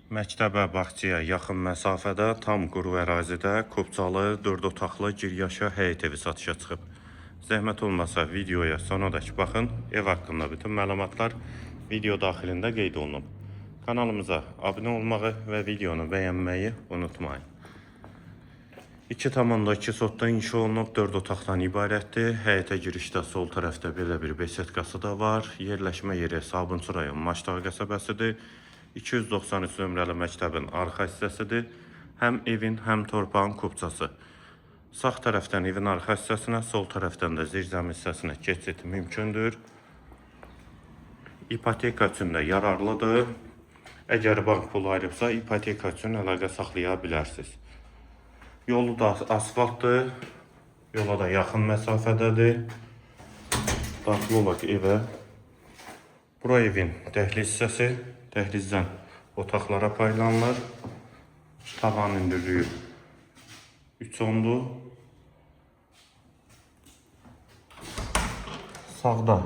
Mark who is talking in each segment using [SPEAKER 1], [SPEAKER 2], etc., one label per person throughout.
[SPEAKER 1] Məktəbə, bağçaya yaxın məsafədə, tam quru ərazidə Kopçalı 4 otaqlı giryaşa həyət evi satışa çıxıb. Zəhmət olmasa videoya sonadək baxın. Ev haqqında bütün məlumatlar video daxilində qeyd olunub. Kanalımıza abunə olmağı və videonu bəyənməyi unutmayın. 2,2 sotda inşa olunub, 4 otaqdan ibarətdir. Həyətə girişdə sol tərəfdə belə bir besetkası da var. Yerləşmə yeri Sabunçu rayon Maçdağ qəsəbəsidir. 293 nömrəli məktəbin arxa hissəsidir. Həm evin, həm torpağın kupçası. Sağ tərəfdən evin arxa hissəsinə, sol tərəfdən də zirzəmi hissəsinə keçid mümkündür. İpoteka üçün də yararlıdır. Əgər bank pulu ayırıbsa, ipoteka üçün əlaqə saxlaya bilərsiniz. Yolu da asfaltdır. Yola da yaxın məsafədədir. Daxil olaq evə. Bura evin dəhliz hissəsi. Dəhlizdən otaqlara paylanılır. Tavan hündürlüyü 3 ondur. Sağda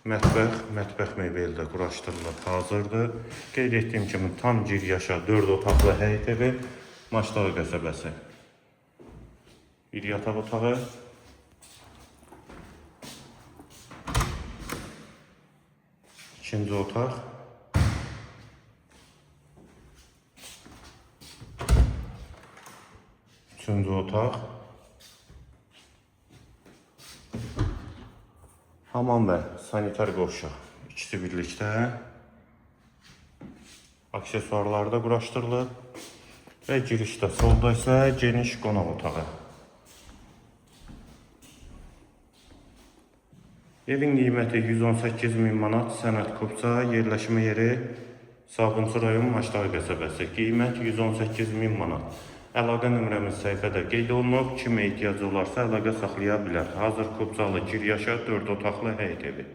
[SPEAKER 1] mətbəx mebeli də quraşdırılıb, hazırdır. Qeyd etdiyim kimi tam giryaşa 4 otaqlı həyət evi, Maçdağ qəsəbəsi. Bir yataq otağı. İkinci otaq. Üçüncü otaq. Hamam və sanitar qovşaq. İkisi birlikdə. Aksesuarları da quraşdırılıb. Və girişdə solda isə geniş qonaq otağı. Evin qiyməti 118.000 manat, sənəd kupça, yerləşmə yeri Sabunçu rayon Maçdağ qəsəbəsi. Qiymət 118.000 manat. Əlaqə nömrəmiz səhifədə qeyd olunub. Kimə ehtiyacı olarsa əlaqə saxlaya bilər. Hazır kupçalı giryaşa 4 otaqlı həyət evi.